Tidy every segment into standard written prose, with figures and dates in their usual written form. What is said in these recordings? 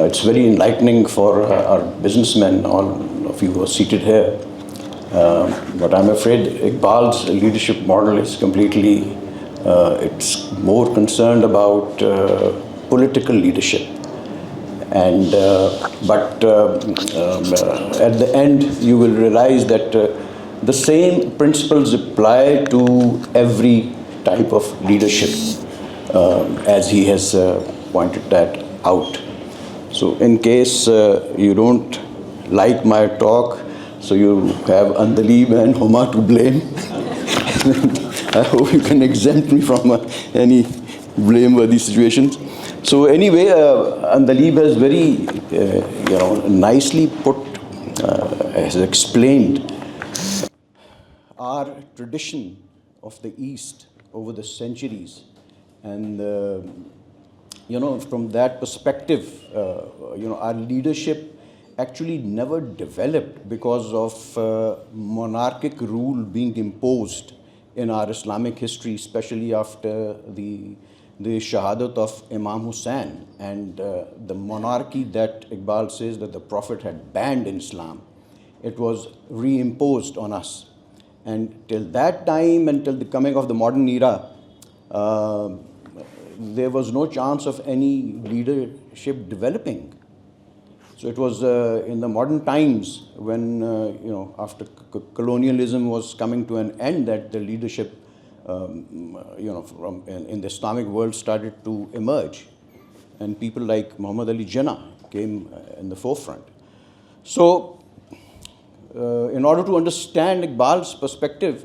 it's very enlightening for our businessmen, all of you who are seated here. But I'm afraid Iqbal's leadership model is completely, it's more concerned about political leadership. And at the end, you will realize that the same principles apply to every type of leadership, as he has pointed that out. So in case you don't like my talk, so you have Andalib and Huma to blame. I hope you can exempt me from any blameworthy situations. So anyway, Andalib has very, nicely put, has explained our tradition of the East over the centuries. And, from that perspective, our leadership actually never developed because of monarchic rule being imposed in our Islamic history, especially after the Shahadat of Imam Hussain and the monarchy that Iqbal says that the Prophet had banned in Islam. It was reimposed on us. And till that time, until the coming of the modern era, there was no chance of any leadership developing. So it was in the modern times when, after colonialism was coming to an end, that the leadership, from in the Islamic world started to emerge. And people like Muhammad Ali Jinnah came in the forefront. So, in order to understand Iqbal's perspective,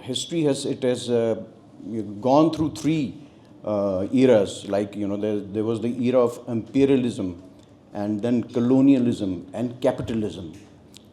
history has, it has gone through three eras, like there was the era of imperialism and then colonialism and capitalism,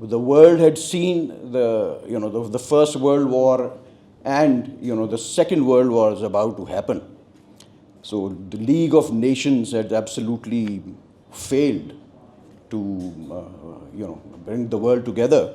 The world had seen the First World War, and the Second World War is about to happen. So the League of Nations had absolutely failed to bring the world together.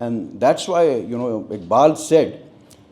and that's why Iqbal said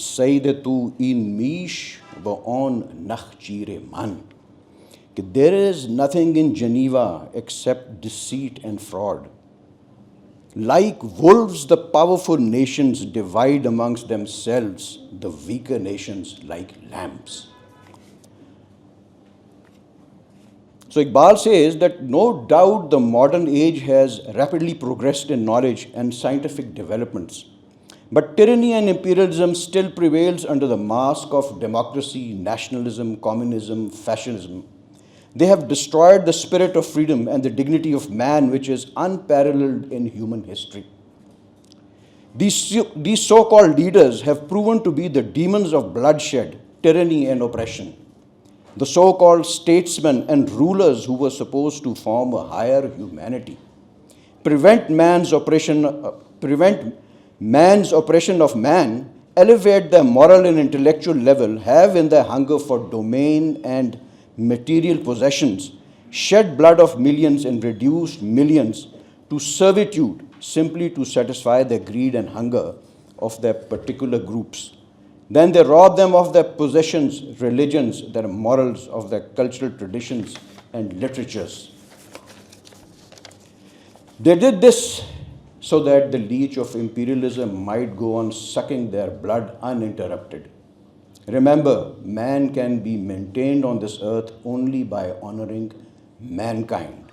Sayyid tu in mish wa on nakhchire man. There is nothing in Geneva except deceit and fraud. Like wolves, the powerful nations divide amongst themselves, the weaker nations like lambs. So Iqbal says that no doubt the modern age has rapidly progressed in knowledge and scientific developments. But tyranny and imperialism still prevails under the mask of democracy, nationalism, communism, fascism. They have destroyed the spirit of freedom and the dignity of man, which is unparalleled in human history. These so-called leaders have proven to be the demons of bloodshed, tyranny, and oppression. The so-called statesmen and rulers who were supposed to form a higher humanity, prevent man's oppression of man, elevate their moral and intellectual level, have in their hunger for domain and material possessions, shed blood of millions and reduced millions to servitude simply to satisfy their greed and hunger of their particular groups. Then they rob them of their possessions, religions, their morals, of their cultural traditions and literatures. They did this so that the leech of imperialism might go on sucking their blood uninterrupted. Remember, man can be maintained on this earth only by honoring mankind.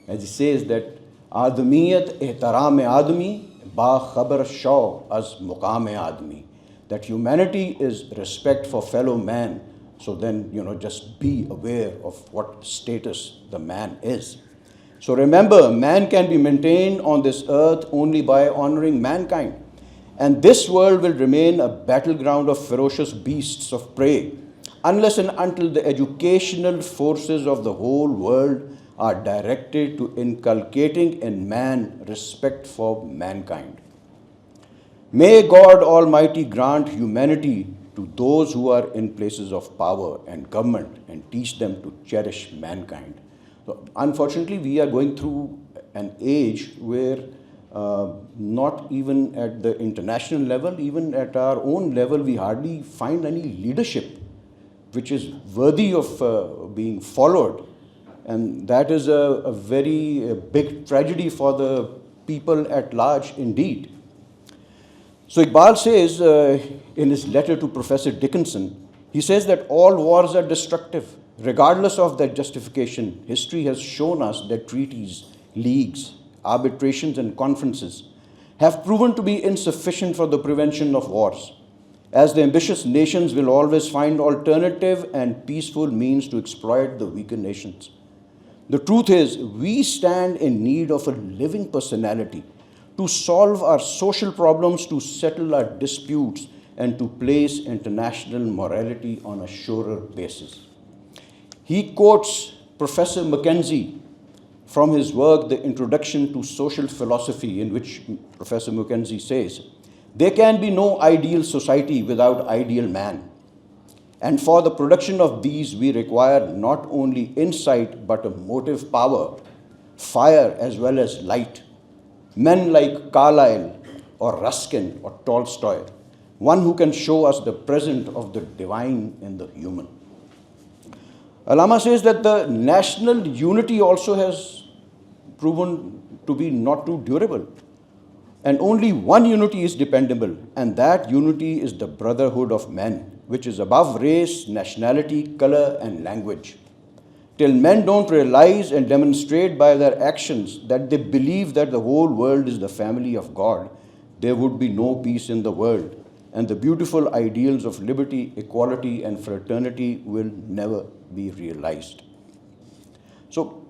As he says that, Adamiyat ehtaram admi ba khabar shaw as muqam admi. That humanity is respect for fellow man. So then, just be aware of what status the man is. So remember, man can be maintained on this earth only by honoring mankind. And this world will remain a battleground of ferocious beasts of prey unless and until the educational forces of the whole world are directed to inculcating in man respect for mankind. May God Almighty grant humanity to those who are in places of power and government and teach them to cherish mankind. So unfortunately, we are going through an age where not even at the international level, even at our own level, we hardly find any leadership which is worthy of being followed. And that is a very big tragedy for the people at large indeed. So Iqbal says in his letter to Professor Dickinson, he says that all wars are destructive. Regardless of that justification, history has shown us that treaties, leagues, arbitrations and conferences have proven to be insufficient for the prevention of wars, as the ambitious nations will always find alternative and peaceful means to exploit the weaker nations. The truth is, we stand in need of a living personality to solve our social problems, to settle our disputes, and to place international morality on a surer basis. He quotes Professor Mackenzie from his work, The Introduction to Social Philosophy, in which Professor Mackenzie says, "There can be no ideal society without ideal man. And for the production of these, we require not only insight, but a motive power, fire as well as light. Men like Carlyle or Ruskin or Tolstoy, one who can show us the present of the divine in the human." Allama says that the national unity also has proven to be not too durable. And only one unity is dependable, and that unity is the brotherhood of men, which is above race, nationality, color, and language. Till men don't realize and demonstrate by their actions that they believe that the whole world is the family of God, there would be no peace in the world, and the beautiful ideals of liberty, equality, and fraternity will never be realized. So,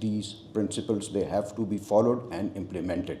these principles, they have to be followed and implemented.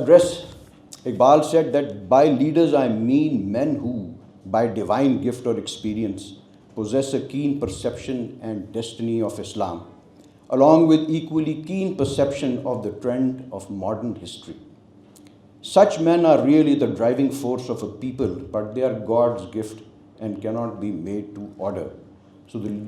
address, Iqbal said that by leaders I mean men who, by divine gift or experience, possess a keen perception and destiny of Islam, along with equally keen perception of the trend of modern history. Such men are really the driving force of a people, but they are God's gift and cannot be made to order. So the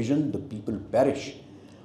vision, the people perish.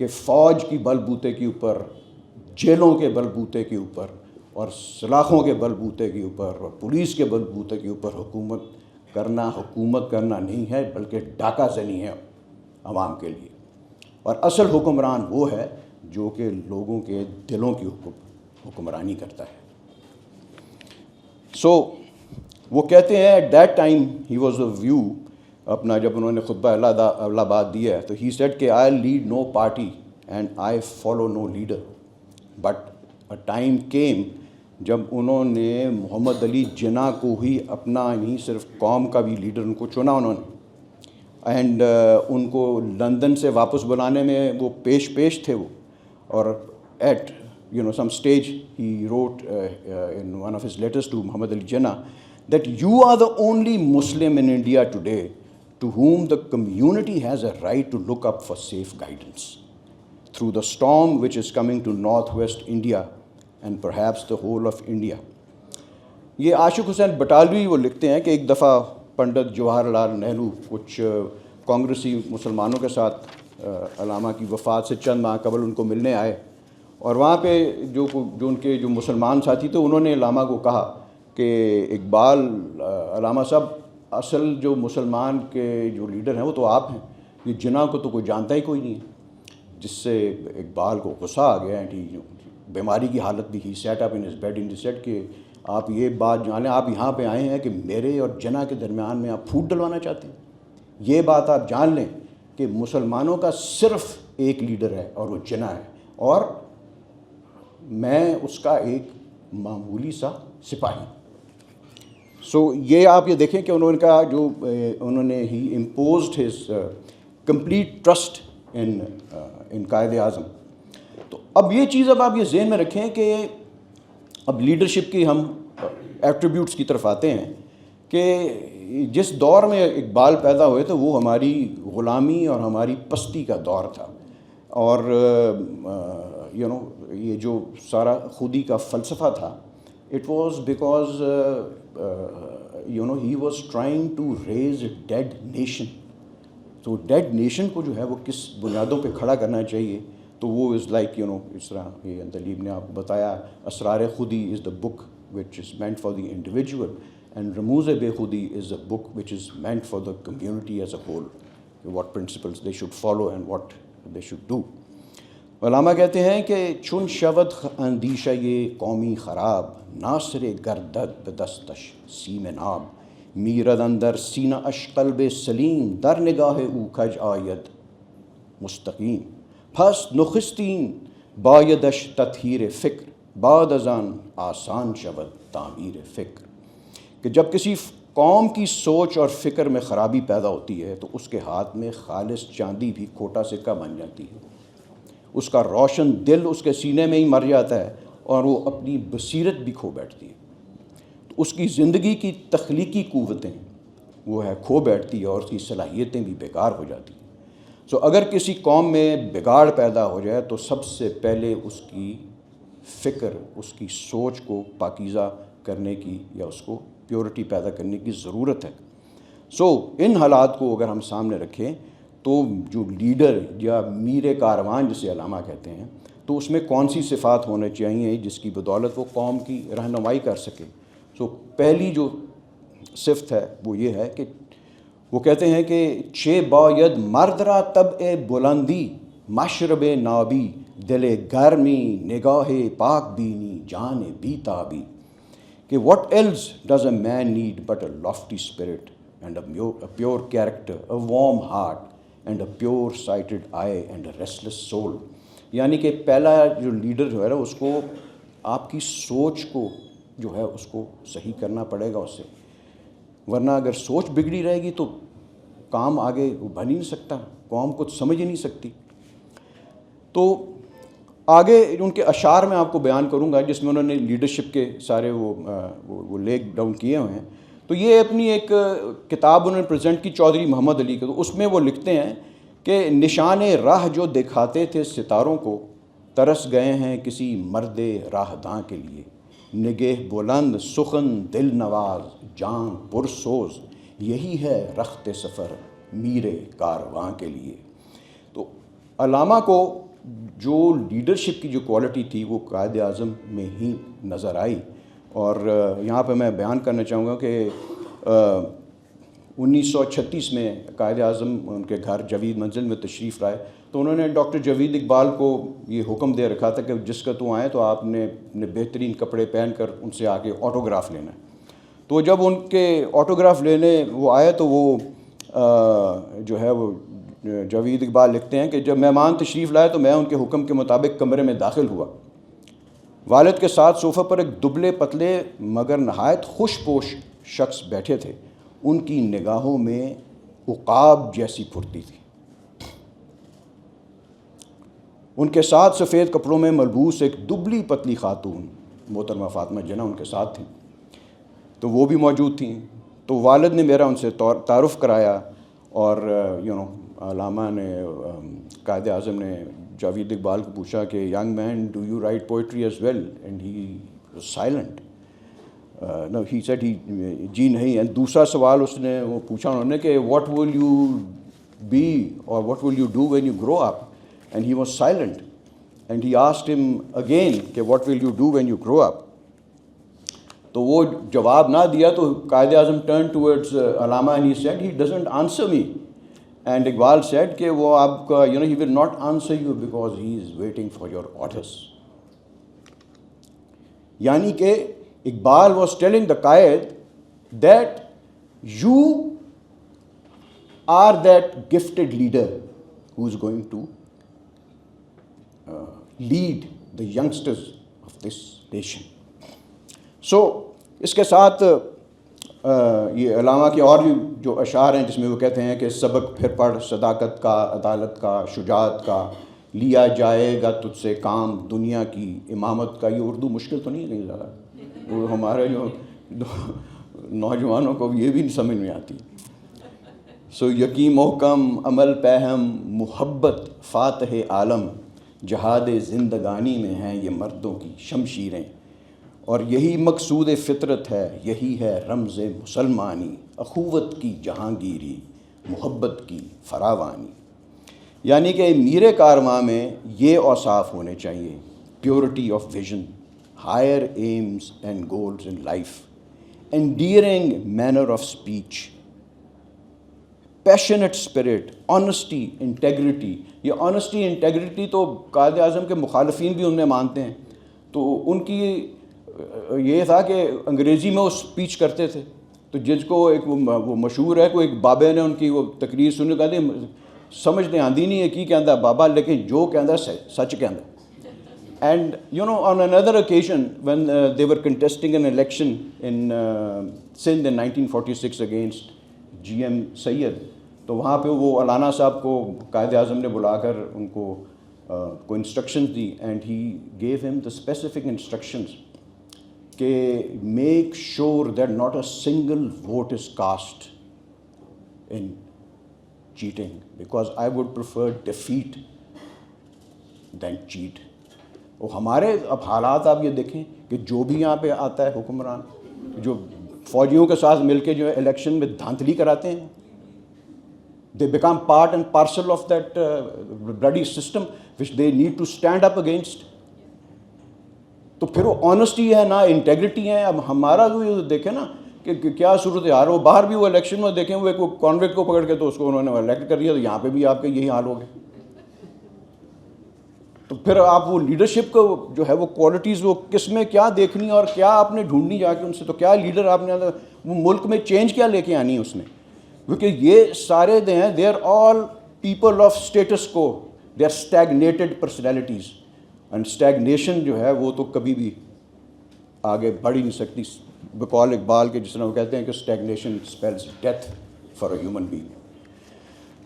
کہ فوج کی بل بوتے کے اوپر، جیلوں کے بل بوتے کے اوپر اور سلاخوں کے بل بوتے کے اوپر اور پولیس کے بل بوتے کے اوپر حکومت کرنا نہیں ہے، بلکہ ڈاکہ زنی ہے عوام کے لیے. اور اصل حکمران وہ ہے جو کہ لوگوں کے دلوں کی حکمرانی کرتا ہے. سو وہ کہتے ہیں at that time he was a view اپنا، جب انہوں نے خطبہ الہ آباد دیا ہے تو ہی سیڈ کہ I lead no party and I follow no leader. But a time came جب انہوں نے محمد علی جناح کو ہی اپنا نہیں صرف قوم کا بھی لیڈر ان کو چنا انہوں نے، اینڈ ان کو لندن سے واپس بلانے میں وہ پیش تھے وہ. اور at some stage he wrote in one of his letters to Muhammad Ali Jinnah that you are the only Muslim in India today to whom the community has a right to look up for safe guidance through the storm which is coming to northwest India and perhaps the whole of India. یہ عاشق حسین بٹالوی وہ لکھتے ہیں کہ ایک دفعہ پنڈت جواہر لال نہرو کچھ کانگریسی مسلمانوں کے ساتھ علامہ کی وفات سے چند ماہ قبل ان کو ملنے آئے، اور وہاں پہ جو ان کے جو مسلمان ساتھی تھے انہوں نے علامہ کو کہا کہ اقبال علامہ صاحب اصل جو مسلمان کے جو لیڈر ہیں وہ تو آپ ہیں، یہ جناح کو تو کوئی جانتا ہی کوئی نہیں ہے. جس سے اقبال کو غصہ آ گیا، بیماری کی حالت بھی he sat up in his bed and said کہ آپ یہ بات جانیں، آپ یہاں پہ آئے ہیں کہ میرے اور جناح کے درمیان میں آپ پھوٹ ڈلوانا چاہتے ہیں. یہ بات آپ جان لیں کہ مسلمانوں کا صرف ایک لیڈر ہے اور وہ جناح ہے، اور میں اس کا ایک معمولی سا سپاہی. سو یہ آپ یہ دیکھیں کہ انہوں نے کہا جو انہوں نے he imposed his complete trust in Quaid Azam. تو اب یہ چیز اب آپ یہ ذہن میں رکھیں کہ اب لیڈرشپ کی ہم ایٹریبیوٹس کی طرف آتے ہیں کہ جس دور میں اقبال پیدا ہوئے تو وہ ہماری غلامی اور ہماری پستی کا دور تھا، اور یہ جو سارا خودی کا فلسفہ تھا it was because he was trying to raise a dead nation. تو ڈیڈ نیشن کو جو ہے وہ کس بنیادوں پہ کھڑا کرنا چاہیے، تو وہ از لائک اس طرح یہ اندلیب نے آپ کو بتایا، Asrar Khudi is the book which is meant for the individual and Rumuz Be Khudi is a book which is meant for the community as a whole, what principles they should follow and what they should do. Allama کہتے ہیں کہ چن شود اندیشہ یہ قومی خراب، ناصر گردد بدستش same ناب، میرد اندر سینہ اش قلب سلیم، در نگاہ او کج آید مستقیم، پس نخستین بایدش تطہیر فکر، بعد از آن آسان شود تعمیر فکر. کہ جب کسی قوم کی سوچ اور فکر میں خرابی پیدا ہوتی ہے تو اس کے ہاتھ میں خالص چاندی بھی کھوٹا سکہ بن جاتی ہے، اس کا روشن دل اس کے سینے میں ہی مر جاتا ہے اور وہ اپنی بصیرت بھی کھو بیٹھتی ہے. تو اس کی زندگی کی تخلیقی قوتیں وہ ہے کھو بیٹھتی ہے اور اس کی صلاحیتیں بھی بیکار ہو جاتی ہیں. سو اگر کسی قوم میں بگاڑ پیدا ہو جائے تو سب سے پہلے اس کی فکر، اس کی سوچ کو پاکیزہ کرنے کی یا اس کو پیورٹی پیدا کرنے کی ضرورت ہے. سو ان حالات کو اگر ہم سامنے رکھیں تو جو لیڈر یا میر کاروان جسے علامہ کہتے ہیں، تو اس میں کون سی صفات ہونے چاہیے جس کی بدولت وہ قوم کی رہنمائی کر سکے. سو پہلی جو صفت ہے وہ یہ ہے کہ وہ کہتے ہیں کہ چھ باید مرد را طبع بلندی، مشرب نابی، دل گرمی، نگاہ پاک بینی، جان بی تابی. کہ what else does a man need but a lofty spirit and a pure character, a warm heart and a pure sighted eye and a restless soul. یعنی کہ پہلا جو لیڈر جو ہے نا اس کو آپ کی سوچ کو جو ہے اس کو صحیح کرنا پڑے گا اس سے، ورنہ اگر سوچ بگڑی رہے گی تو کام آگے بن ہی نہیں سکتا، قوم کچھ سمجھ ہی نہیں سکتی. تو آگے ان کے اشعار میں آپ کو بیان کروں گا جس میں انہوں نے لیڈرشپ کے سارے وہ لیگ ڈاؤن کیے ہوئے ہیں. تو یہ اپنی ایک کتاب انہوں نے پریزنٹ کی چودھری محمد علی کے، تو اس میں وہ لکھتے ہیں کہ نشان راہ جو دکھاتے تھے ستاروں کو، ترس گئے ہیں کسی مرد راہ داں کے لیے، نگہ بلند سخن دل نواز جان پرسوز، یہی ہے رخت سفر میر کارواں کے لیے. تو علامہ کو جو لیڈرشپ کی جو کوالٹی تھی وہ قائد اعظم میں ہی نظر آئی. اور یہاں پہ میں بیان کرنا چاہوں گا کہ 1936 میں قائد اعظم ان کے گھر جاوید منزل میں تشریف لائے تو انہوں نے ڈاکٹر جاوید اقبال کو یہ حکم دے رکھا تھا کہ جس کا تو آئیں تو آپ نے اپنے بہترین کپڑے پہن کر ان سے آ کے آٹوگراف لینا ہے. تو جب ان کے آٹوگراف لینے وہ آئے تو وہ جو ہے وہ جاوید اقبال لکھتے ہیں کہ جب مہمان تشریف لائے تو میں ان کے حکم کے مطابق کمرے میں داخل ہوا. والد کے ساتھ صوفہ پر ایک دبلے پتلے مگر نہایت خوش پوش شخص بیٹھے تھے. ان کی نگاہوں میں عقاب جیسی پھرتی تھی. ان کے ساتھ سفید کپڑوں میں ملبوس ایک دبلی پتلی خاتون محترمہ فاطمہ جناح ان کے ساتھ تھیں تو وہ بھی موجود تھیں. تو والد نے میرا ان سے تعارف کرایا اور علامہ نے قائد اعظم نے جاوید اقبال کو پوچھا کہ young man do you write poetry as well and he was silent. No he said جی نہیں. اینڈ دوسرا سوال اس نے وہ پوچھا انہوں نے کہ واٹ ول یو بی اور what will you do when you grow up and he was silent. And he asked him again کہ what will you do when you grow up. تو وہ جواب نہ دیا تو Quaid Azam turn towards Allama and he said he doesn't answer me. And Iqbal said کہ وہ آپ کا he will not answer you because he is waiting for your orders. یعنی کہ Iqbal was telling the Quaid that you are that gifted leader who is going to lead the youngsters of this nation. So اس کے ساتھ یہ علامہ کے اور بھی جو اشعار ہیں جس میں وہ کہتے ہیں کہ سبق پھر پڑھ صداقت کا عدالت کا شجاعت کا لیا جائے گا تجھ سے کام دنیا کی امامت کا. یہ اردو مشکل تو نہیں ہے کہیں زیادہ, وہ ہمارے جو نوجوانوں کو یہ بھی نہیں سمجھ میں آتی. سو یقین محکم عمل پہم محبت فاتح عالم جہاد زندگانی میں ہیں یہ مردوں کی شمشیریں اور یہی مقصود فطرت ہے یہی ہے رمز مسلمانی اخوت کی جہانگیری محبت کی فراوانی. یعنی کہ میر کارواں میں یہ اوصاف ہونے چاہیے: purity of vision, higher aims and goals in life, endearing manner of speech, passionate spirit, honesty, integrity. یہ آنیسٹی انٹیگریٹی تو قائد اعظم کے مخالفین بھی ان میں مانتے ہیں. تو ان کی یہ تھا کہ انگریزی میں وہ اسپیچ کرتے تھے تو جس کو ایک وہ مشہور ہے کوئی ایک بابے نے ان کی وہ تقریر سننے کہتے ہیں سمجھنے آندی نہیں ہے کی کہندا بابا لیکن جو کہندا سچ کہندا. And on another occasion when they were contesting an election in Sindh in 1946 against GM Sayyid, تو وہاں پہ وہ علانہ صاحب کو قائد اعظم نے بلا کر ان کو انسٹرکشنز دی and he gave them the specific instructions کہ make sure that not a single vote is cast in cheating because I would prefer defeat than cheat. اور ہمارے اب حالات آپ یہ دیکھیں کہ جو بھی یہاں پہ آتا ہے حکمران جو فوجیوں کے ساتھ مل کے جو ہے الیکشن میں دھاندلی کراتے ہیں, they become part and parcel of that bloody system which they need to stand up against. تو پھر وہ آنیسٹی ہے نا انٹیگریٹی ہے. اب ہمارا جو دیکھیں نا کہ کیا صورت حال ہو, باہر بھی وہ الیکشن میں دیکھیں وہ ایک کانویکٹ کو پکڑ کے تو اس کو انہوں نے الیکٹ کر دیا, تو یہاں پہ بھی آپ کا یہی حال ہو گیا. تو پھر آپ وہ لیڈرشپ کو جو ہے وہ کوالٹیز وہ کس میں کیا دیکھنی اور کیا آپ نے ڈھونڈنی جا کے ان سے, تو کیا لیڈر آپ نے وہ ملک میں چینج کیا لے کے آنی ہے اس نے, کیونکہ یہ سارے ہیں they are all people of status quo, they are stagnated personalities and stagnation جو ہے وہ تو کبھی بھی آگے بڑھ ہی نہیں سکتی. بقول اقبال کے جس طرح وہ کہتے ہیں کہ stagnation spells death for a human being.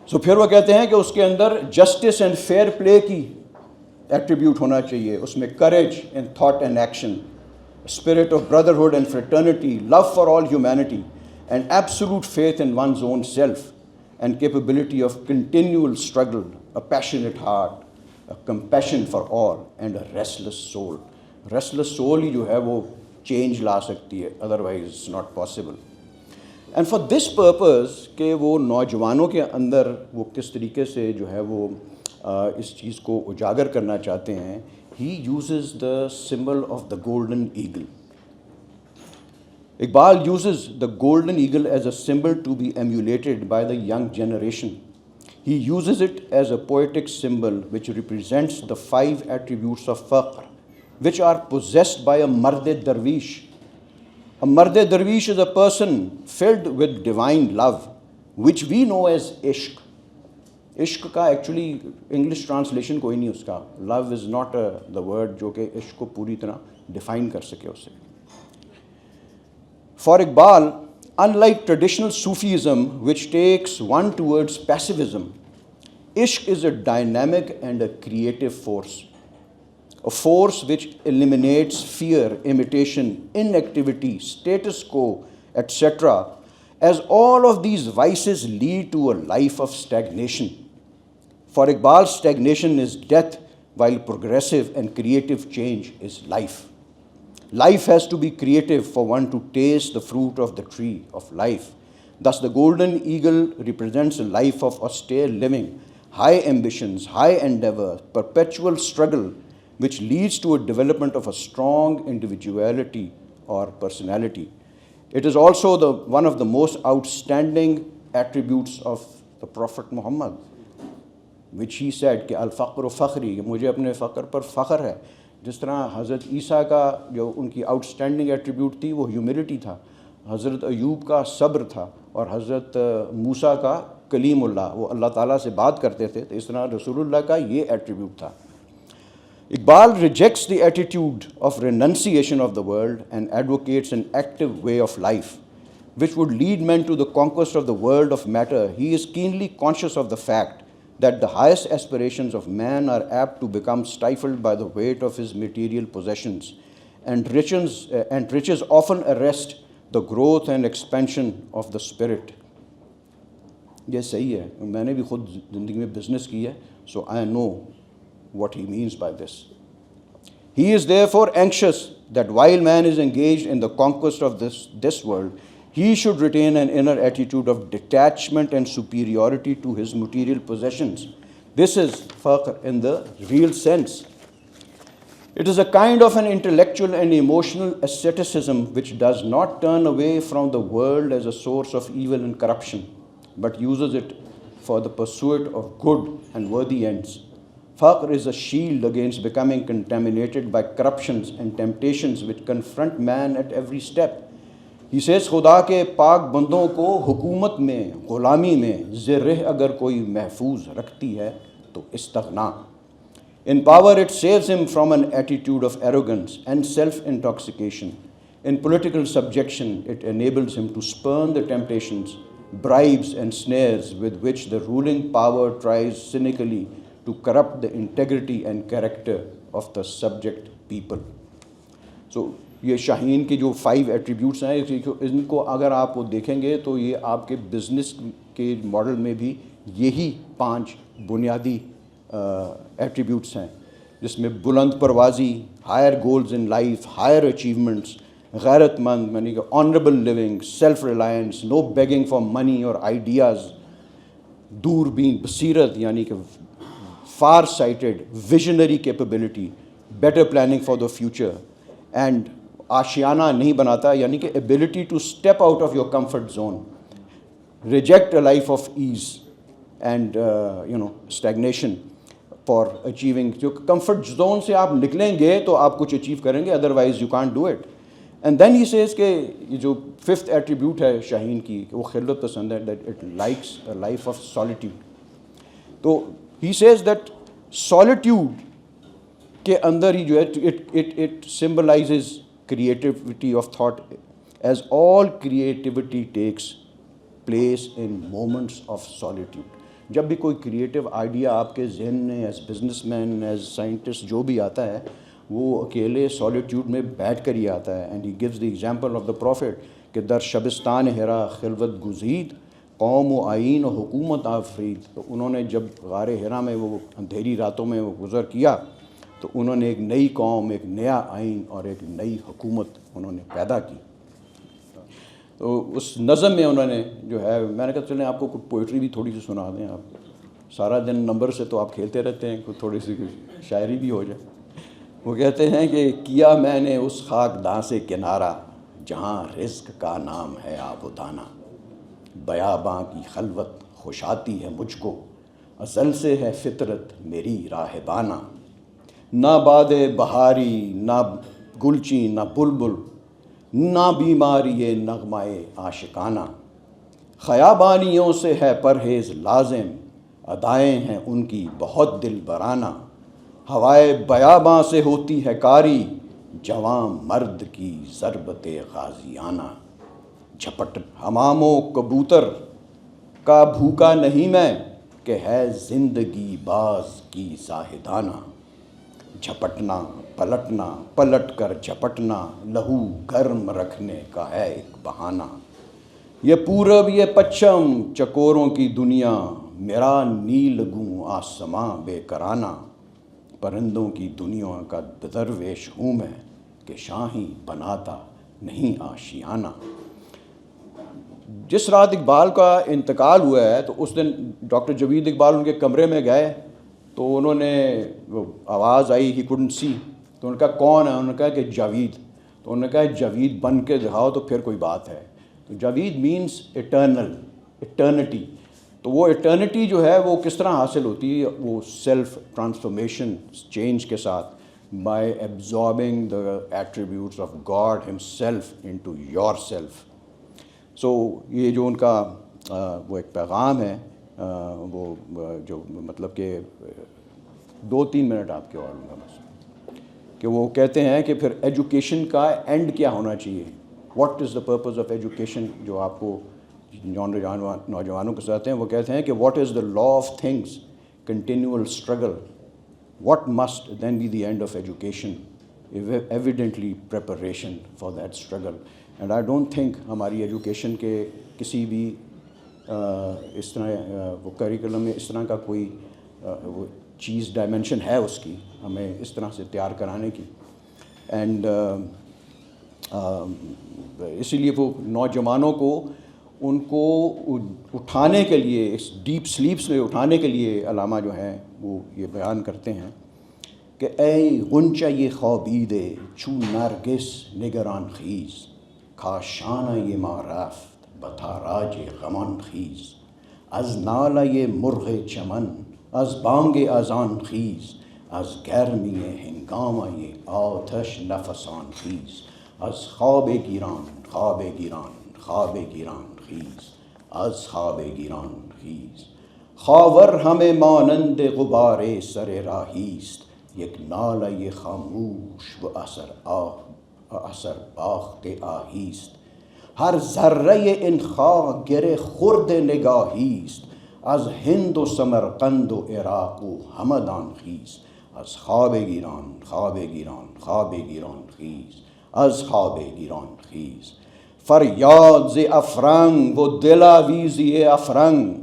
So پھر وہ کہتے ہیں کہ اس کے اندر جسٹس اینڈ فیئر پلے کی ایٹریبیوٹ ہونا چاہیے, اس میں courage in thought and action, spirit of brotherhood and fraternity, love for all humanity, and absolute faith in one's own self and capability of continual struggle, a passionate heart, a compassion for all and a restless soul. Restless soul ہی جو ہے وہ change لا سکتی ہے, otherwise it's not possible. And for this purpose کہ وہ نوجوانوں کے اندر وہ کس طریقے سے جو ہے وہ اس چیز کو اجاگر کرنا چاہتے ہیں. He uses the symbol of the golden eagle. Iqbal uses the golden eagle as a symbol to be emulated by the young generation. He uses it as a poetic symbol which represents the 5 attributes of faqr, which are possessed by a mard-e-darwish. A mard-e-darwish is a person filled with divine love, which we know as ishq. عشق کا actually English translation کوئی نہیں اس کا. لو is not the word جو کہ عشق کو پوری طرح ڈیفائن کر سکے اسے. For Iqbal, unlike traditional sufism which takes one towards passivism, عشق is a dynamic and a creative force, a force which eliminates fear, imitation, inactivity, status quo, etc., as all of these vices lead to a life of stagnation. For Iqbal, stagnation is death, while progressive and creative change is life. Life has to be creative for one to taste the fruit of the tree of life. Thus, the golden eagle represents a life of austere living, high ambitions, high endeavor, perpetual struggle, which leads to a development of a strong individuality or personality. It is also one of the most outstanding attributes of the Prophet Muhammad, which he said کہ الفقر فخری, مجھے اپنے فقر پر فخر ہے. جس طرح حضرت عیسیٰ کا جو ان کی آؤٹ اسٹینڈنگ ایٹریبیوٹ تھی وہ ہیوملٹی تھا, حضرت ایوب کا صبر تھا, اور حضرت موسیٰ کا کلیم اللہ, وہ اللہ تعالیٰ سے بات کرتے تھے, تو اس طرح رسول اللہ کا یہ ایٹریبیوٹ تھا. Iqbal rejects the attitude of renunciation of the world and advocates an active way of life, which would lead men to the conquest of the world of matter. He is keenly conscious of the fact that the highest aspirations of man are apt to become stifled by the weight of his material possessions, and riches often arrest the growth and expansion of the spirit. یہ صحیح ہے, میں نے بھی خود زندگی میں business کی ہے, so I know what he means by this. He is therefore anxious that while man is engaged in the conquest of this world, he should retain an inner attitude of detachment and superiority to his material possessions. This is faqr in the real sense. It is a kind of an intellectual and emotional asceticism which does not turn away from the world as a source of evil and corruption, but uses it for the pursuit of good and worthy ends. Faqr is a shield against becoming contaminated by corruptions and temptations which confront man at every step. He says, خدا کے پاک بندوں کو حکومت میں, غلامی میں زرہ اگر کوئی محفوظ رکھتی ہے تو استغنا. In power it saves him from an attitude of arrogance and self-intoxication. In political subjection it enables him to spurn the temptations, bribes and snares with which the ruling power tries cynically to corrupt the integrity and character of the subject people. So, یہ شاہین کے جو 5 attributes ہیں, ان کو اگر آپ وہ دیکھیں گے تو یہ آپ کے بزنس کے ماڈل میں بھی یہی 5 بنیادی ایٹریبیوٹس ہیں, جس میں بلند پروازی, higher goals in life, higher achievements, غیرت مند یعنی کہ honourable living, self reliance, no begging for money اور آئیڈیاز, دور بین بصیرت یعنی کہ far sighted, visionary capability, better planning for the future, and Ashiana نہیں بناتا یعنی کہ ability to step out of your comfort zone, reject a life of ease and stagnation for achieving. جو comfort zone سے آپ نکلیں گے تو آپ کچھ achieve کریں گے, otherwise you can't do it. And then he says کہ یہ جو 5th attribute ہے شاہین کی, وہ خلوت پسند ہے, that it likes a life of solitude. تو he says that solitude کے اندر ہی جو ہے it symbolizes creativity of thought, as all creativity takes place in moments of solitude. جب بھی کوئی کریٹیو آئیڈیا آپ کے ذہن میں as business man, as scientist جو بھی آتا ہے, وہ اکیلے سالیٹیوڈ میں بیٹھ کر ہی آتا ہے. And he gives the example of the prophet کہ در شبستان ہرا خلوت گزید, قوم و آئین و حکومت آفرید. تو انہوں نے جب غار ہرا میں وہ اندھیری راتوں میں وہ گزر کیا تو انہوں نے ایک نئی قوم, ایک نیا آئین اور ایک نئی حکومت انہوں نے پیدا کی. تو اس نظم میں انہوں نے جو ہے, میں نے کہا چلیں آپ کو کچھ پوئٹری بھی تھوڑی سی سنا دیں. آپ سارا دن نمبر سے تو آپ کھیلتے رہتے ہیں, کوئی تھوڑی سی شاعری بھی ہو جائے. وہ کہتے ہیں کہ کیا میں نے اس خاک داں سے کنارہ جہاں رزق کا نام ہے آب و دانہ, بیاباں کی خلوت خوش آتی ہے مجھ کو, ازل سے ہے فطرت میری راہبانہ. نہ باد بہاری نہ گلچی نہ بلبل, نہ بیماری نغمۂ عاشقانہ. خیابانیوں سے ہے پرہیز لازم, ادائیں ہیں ان کی بہت دل برانہ. ہوائے بیاباں سے ہوتی ہے کاری, جواں مرد کی ضربت غازیانہ. جھپٹ حمام و کبوتر کا بھوکا نہیں میں, کہ ہے زندگی باز کی زاہدانہ. جھپٹنا پلٹنا پلٹ کر جھپٹنا, لہو گرم رکھنے کا ہے ایک بہانہ. یہ پورب یہ پچھم چکوروں کی دنیا, میرا نیل گوں آسماں بے کرانہ. پرندوں کی دنیا کا درویش ہوں میں, کہ شاہیں بناتا نہیں آشیانہ. جس رات اقبال کا انتقال ہوا ہے تو اس دن ڈاکٹر جاوید اقبال ان کے کمرے میں گئے, تو انہوں نے وہ آواز آئی, ہی couldn't see, تو انہوں نے کہا کون ہے؟ انہوں نے کہا کہ جاوید. تو انہوں نے کہا جاوید بن کے دکھاؤ تو پھر کوئی بات ہے. تو جاوید مینس ایٹرنل, ایٹرنٹی. تو وہ ایٹرنٹی جو ہے وہ کس طرح حاصل ہوتی ہے؟ وہ سیلف ٹرانسفارمیشن, چینج کے ساتھ, by absorbing the attributes of God himself into your self. So یہ جو ان کا وہ ایک پیغام ہے, وہ جو مطلب کہ 2-3 منٹ آپ کے اور لوں گا بس, کہ وہ کہتے ہیں کہ پھر ایجوکیشن کا اینڈ کیا ہونا چاہیے, what is the purpose of education, جو آپ کو نوجوانوں کے ساتھ ہیں. وہ کہتے ہیں کہ what is the law of things, continual struggle. What must then be the end of education, evidently preparation for that struggle. And I don't think ہماری ایجوکیشن کے کسی بھی اس طرح وہ کریکولم میں اس طرح کا کوئی وہ چیز ڈائمنشن ہے اس کی, ہمیں اس طرح سے تیار کرانے کی. اینڈ اسی لیے وہ نوجوانوں کو ان کو اٹھانے کے لیے, اس ڈیپ سلیپس میں اٹھانے کے لیے علامہ جو ہیں وہ یہ بیان کرتے ہیں کہ اے غنچہ یہ خوابیدے چو نرگس نگران خیز, کاشانہ یہ ما رفت بتاراج غمان خیز. از نالہ یہ مرغ چمن از بانگ اذان خیز, از گرمی ہنگامہ یہ آتش نفسان خیز. از خواب گیران خواب گیران خواب گیران خیز, از خواب گیران خیز. خاور ہمیں مانند غبار سر راہیست, یک نالہ یہ خاموش و اثر باخت آہیست. ہر ذرہ ان خاک گرے خرد نگاہیست, از ہند و سمرقند و عراق و همدان خیز. از خواب گیران خواب گیران خواب گیران خیز, از خواب گیران خیز. فریاد ز افرنگ و دل آویزی افرنگ,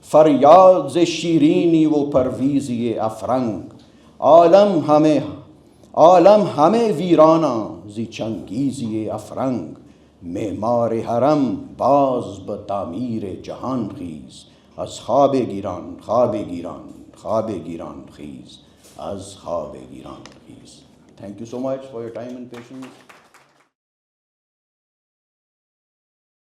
فریاد ز شیرینی و پرویزی افرنگ. عالم ہمیں ویرانہ زی چنگیزی افرنگ, معمار حرم باز به تعمیر جهان خیز. از خواب گیران خواب گیران خواب گیران خیز, از خواب گیران خیز. Thank you so much for your time and patience.